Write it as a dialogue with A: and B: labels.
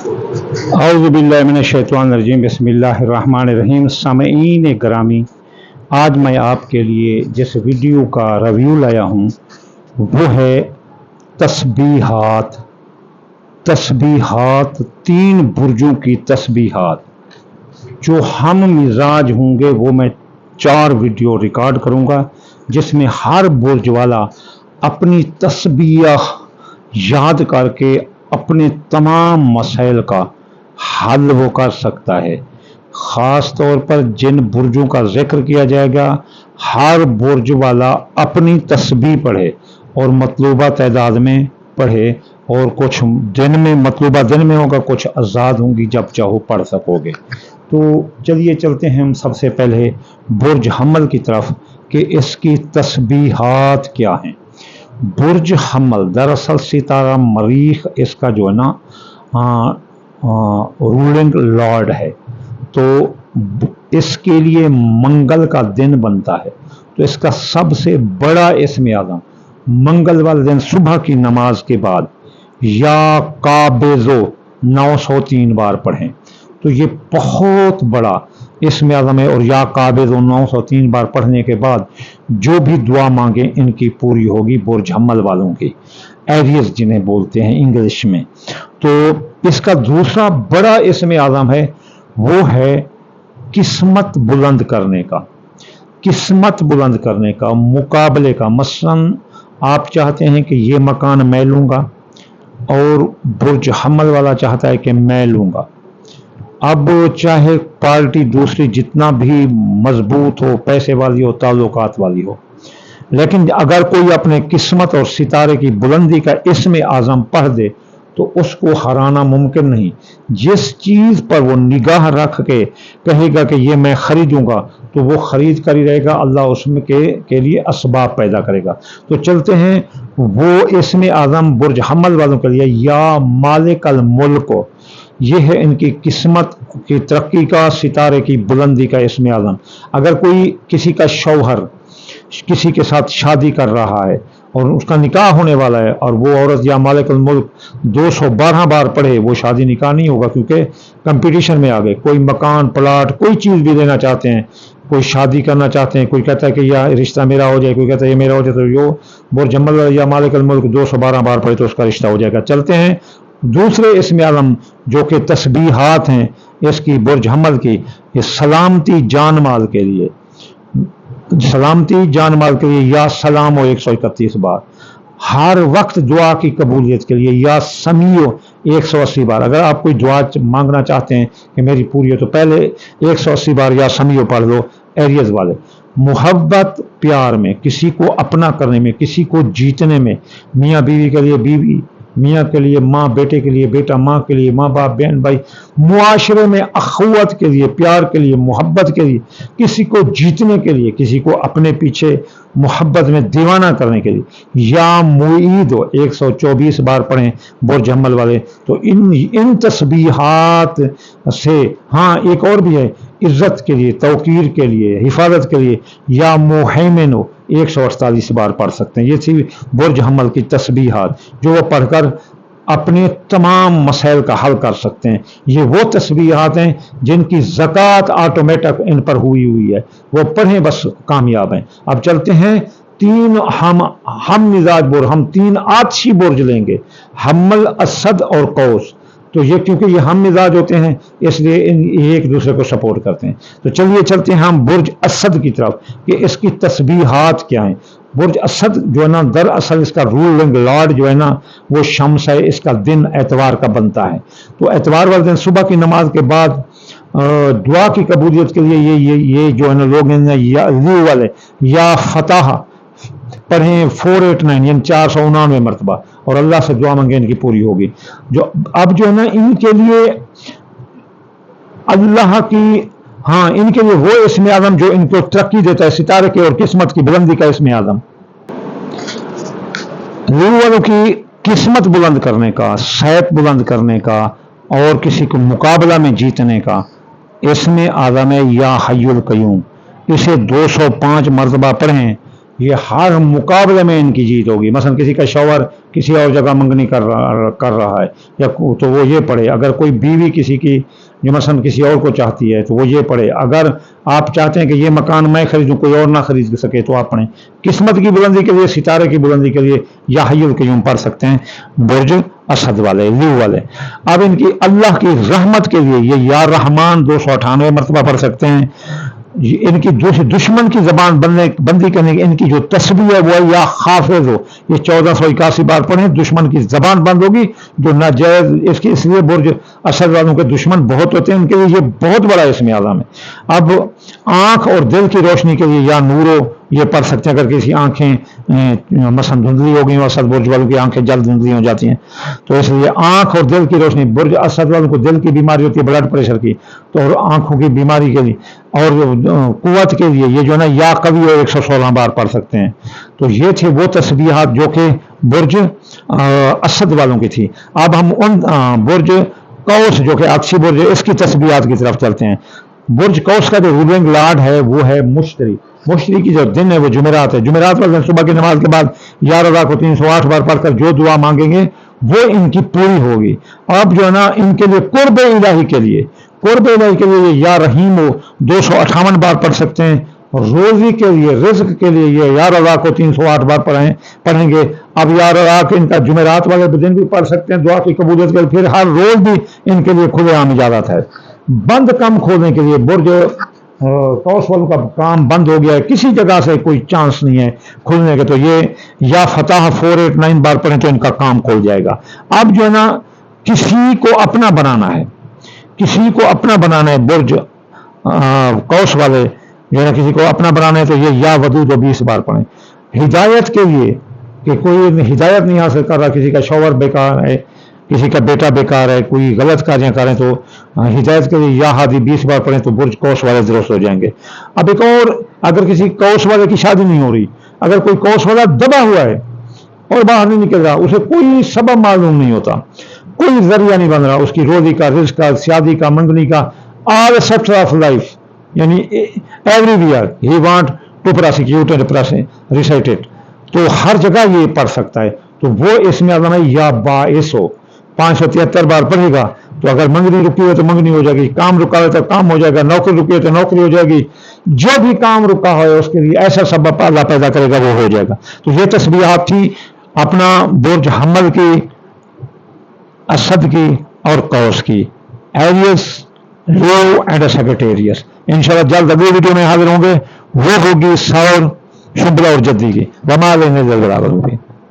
A: औज़ुबिल्लाहिमिनश्शैतानिर्रजीम बिस्मिल्लाहिर्रहमानिर्रहीम। सामईन ग्रामी, आज मैं आपके लिए जिस वीडियो का रिव्यू लाया हूँ वो है तस्बीहात। तस्बीहात, 3 बुर्जों की तस्बीहात। जो हम मिजाज होंगे वो मैं 4 वीडियो रिकॉर्ड करूँगा, जिसमें हर बुर्ज वाला अपनी तस्बीह याद करके अपने तमाम मसाइल का हल वो कर सकता है। ख़ास तौर पर जिन बुर्जों का जिक्र किया जाएगा, हर बुर्ज वाला अपनी तस्बीह पढ़े और मतलूबा तादाद में पढ़े, और कुछ दिन में मतलूबा दिन में होगा, कुछ आज़ाद होंगी, जब चाहो पढ़ सकोगे। तो चलिए चलते हैं हम सबसे पहले बुर्ज हमल की तरफ कि इसकी तस्बीहात क्या हैं। बुर्ज हमल दरअसल सितारा मरीख इसका जो है ना रूलिंग लॉर्ड है, तो इसके लिए मंगल का दिन बनता है। तो इसका सबसे बड़ा इस्म आज़म मंगल वाले दिन सुबह की नमाज के बाद या काबेज़ो 903 बार पढ़ें, तो ये बहुत बड़ा इस्म आज़म है। और या काबेज़ो 903 बार पढ़ने के बाद जो भी दुआ मांगे इनकी पूरी होगी। बुर्ज हमल वालों की, एरियस जिन्हें बोलते हैं इंग्लिश में। तो इसका दूसरा बड़ा इस्म आज़म है, वो है किस्मत बुलंद करने का। किस्मत बुलंद करने का, मुकाबले का। मसलन आप चाहते हैं कि ये मकान मैं लूँगा और बुर्ज हमल वाला चाहता है कि मैं लूँगा। अब चाहे पार्टी दूसरी जितना भी मजबूत हो, पैसे वाली हो, ताल्लुकात वाली हो, लेकिन अगर कोई अपने किस्मत और सितारे की बुलंदी का इस्म आज़म पढ़ दे तो उसको हराना मुमकिन नहीं। जिस चीज़ पर वो निगाह रख के कहेगा कि ये मैं खरीदूंगा, तो वो खरीद कर ही रहेगा। अल्लाह उसमें के लिए असबाब पैदा करेगा। तो चलते हैं वो इस्म आज़म बुर्ज हमल वालों के लिए, या मालिकल मुल्क। ये है इनकी किस्मत की तरक्की का, सितारे की बुलंदी का इस्म आज़म। अगर कोई किसी का शौहर किसी के साथ शादी कर रहा है और उसका निकाह होने वाला है, और वो औरत या मालिकुल मुल्क 212 बार पढ़े, वो शादी निकाह नहीं होगा, क्योंकि कंपटीशन में आ गए। कोई मकान प्लाट कोई चीज़ भी लेना चाहते हैं, कोई शादी करना चाहते हैं, कोई कहता है कि यह रिश्ता मेरा हो जाए, कोई कहता है ये मेरा हो जाए, तो यो बुर्ज हमल या मालिकुल मुल्क 212 बार पढ़े तो उसका रिश्ता हो जाएगा। चलते हैं दूसरे इस्म आज़म जो कि तस्बीहात हैं इसकी बुर्ज हमल की। ये सलामती जान माल के लिए, सलामती जान माल के लिए या सलाम हो 131 बार। हर वक्त दुआ की कबूलियत के लिए या समीओ 180 बार। अगर आप कोई दुआ मांगना चाहते हैं कि मेरी पूरी हो, तो पहले 180 बार या समीओ पढ़ लो, एरियज वाले। मोहब्बत प्यार में, किसी को अपना करने में, किसी को जीतने में, मियाँ बीवी के लिए बीवी, मियाँ के लिए माँ, बेटे के लिए बेटा, माँ के लिए माँ बाप, बहन भाई, मुआशरे में अखुवत के लिए, प्यार के लिए, मोहब्बत के लिए, किसी को जीतने के लिए, किसी को अपने पीछे मोहब्बत में दीवाना करने के लिए। या मुईद 124 बार पढ़ें बुर्ज हमल वाले। तो इन तस्बीहात से, हाँ एक और भी है, इज्जत के लिए, तौकीर के लिए, हिफाजत के लिए, या मुहैमिन 148 बार पढ़ सकते हैं। ये थी बुर्ज हमल की तस्बीहात, जो वो पढ़कर अपने तमाम मसाइल का हल कर सकते हैं। ये वो तस्बीहात हैं जिनकी ज़कात ऑटोमेटिक इन पर हुई है, वो पढ़ें बस कामयाब हैं। अब चलते हैं 3 हम मिजाज बुर्ज, हम 3 आछी बुर्ज लेंगे, हमल, असद और कौस। तो ये क्योंकि ये हम मिजाज होते हैं, इसलिए ये एक दूसरे को सपोर्ट करते हैं। तो चलिए चलते हैं हम बुर्ज असद की तरफ कि इसकी तस्बीहात क्या हैं। बुर्ज असद जो है ना, दरअसल इसका रूलिंग लॉर्ड जो है ना वो शम्स है। इसका दिन एतवार का बनता है। तो एतवार वाले दिन सुबह की नमाज के बाद दुआ की कबूलियत के लिए ये जो है ना लोग या वाले या फतह पढ़ें 489 यानी 499 मरतबा, और अल्लाह से दुआ मांगे इनकी पूरी होगी। जो अब जो है ना इनके लिए अल्लाह की, हाँ इनके लिए वो इस्म आज़म जो इनको तरक्की देता है, सितारे की और किस्मत की बुलंदी का इस्म आज़म। रूह वालों की किस्मत बुलंद करने का, सेहत बुलंद करने का और किसी को मुकाबला में जीतने का इस्म आज़म है या हय्युल क़य्यूम। इसे 205 मरतबा पढ़ें یہ ہر مقابلے میں ان کی جیت ہوگی. مثلا کسی کا شوہر کسی اور جگہ منگنی کر رہا ہے یا تو وہ یہ پڑھے. اگر کوئی بیوی کسی کی جو مثلا کسی اور کو چاہتی ہے تو وہ یہ پڑھے. اگر آپ چاہتے ہیں کہ یہ مکان میں خریدوں کوئی اور نہ خرید سکے تو آپ پڑھیں. قسمت کی بلندی کے لیے, ستارے کی بلندی کے لیے یا حی القیوم پڑھ سکتے ہیں, برج اسد والے, لیو والے. اب ان کی اللہ کی رحمت کے لیے یہ یا رحمان 298 مرتبہ پڑھ سکتے ہیں. ان کی دشمن کی زبان بندی کرنے کی ان کی جو تسبیح ہے وہ یا حافظ ہو, یہ 1481 بار پڑھیں, دشمن کی زبان بند ہوگی جو ناجائز. اس لیے برج اسد والوں کے دشمن بہت ہوتے ہیں, ان کے لیے یہ بہت بڑا اسم اعظم ہے. اب آنکھ اور دل کی روشنی کے لیے یا نورو یہ پڑھ سکتے ہیں. اگر کسی آنکھیں مثلا دھندلی ہو گئی, اسد برج والوں کی آنکھیں جلد دھندلی ہو جاتی ہیں, تو اس لیے آنکھ اور دل کی روشنی. برج اسد والوں کو دل کی بیماری ہوتی ہے, بلڈ پریشر کی, تو آنکھوں کی بیماری کے لیے اور قوت کے لیے یہ جو ہے نا یا قوی اور 116 بار پڑھ سکتے ہیں. تو یہ تھی وہ تسبیحات جو کہ برج اسد والوں کی تھی. اب ہم ان برج قوس جو کہ عکسی برج ہے اس کی تسبیحات کی طرف چلتے ہیں. برج قوس کا جو رولنگ لارڈ ہے وہ ہے مشتری. مشتری کی جو دن ہے وہ جمعرات ہے. جمعرات والے صبح کی نماز کے بعد 11 کو 308 بار پڑھ کر جو دعا مانگیں گے وہ ان کی پوری ہوگی. اب جو ہے نا ان کے لیے قرب الہی کے لیے یا رحیم ہو 258 بار پڑھ سکتے ہیں. روزی کے لیے, رزق کے لیے یہ یا رضا کو 308 بار پڑھیں گے. اب یا رضا کے ان کا جمعرات والے دن بھی پڑھ سکتے ہیں دعا کی قبولیت کے لیے. پھر ہر روز بھی ان کے لیے کھلے عام اجازت ہے. بند کم کھولنے کے لیے برج قوس والوں کا کام بند ہو گیا ہے, کسی جگہ سے کوئی چانس نہیں ہے کھلنے کے, تو یہ یا فتح 489 بار پڑھیں تو ان کا کام کھل جائے گا. اب جو ہے نا کسی کو اپنا بنانا ہے, برج قوس والے جو ہے نا کسی کو اپنا بنانا ہے تو یہ یا ودود 20 بار پڑھیں. ہدایت کے لیے کہ کوئی ہدایت نہیں حاصل کر رہا, کسی کا شوہر بیکار ہے, کسی کا بیٹا بیکار ہے, کوئی غلط کاریاں کریں تو ہدایت کے لیے یا ہادی 20 بار پڑھیں تو برج قوس والے درست ہو جائیں گے. اب ایک اور, اگر کسی قوس والے کی شادی نہیں ہو رہی, اگر کوئی قوس والا دبا ہوا ہے اور باہر نہیں نکل رہا, اسے کوئی سبب معلوم نہیں ہوتا, کوئی ذریعہ نہیں بن رہا اس کی روزی کا, رزق کا, شادی کا, منگنی کا, آل سیکٹر آف لائف, یعنی everywhere he want to prosecute and recite it, تو ہر جگہ یہ پڑھ سکتا ہے. تو وہ اس میں اعظم ہے یا باعث ہو 573 بار پڑھے گا. تو اگر منگنی رکی ہو تو منگنی ہو جائے گی, کام رکا ہو تو کام ہو جائے گا, نوکری رکی ہو تو نوکری ہو جائے گی, جو بھی کام رکا ہو اس کے لیے ایسا سبب اللہ پیدا کرے گا وہ ہو جائے گا. تو یہ تسبیحات تھی اپنا برج حمل کی, اسد کی اور قوس کی, ایریس, لیو اینڈ سیکریٹریس. انشاءاللہ جلد اگلی ویڈیو میں حاضر ہوں گے, وہ ہوگی سور, شبلہ اور جدی کی. وما علینا الا البلاغ المبین.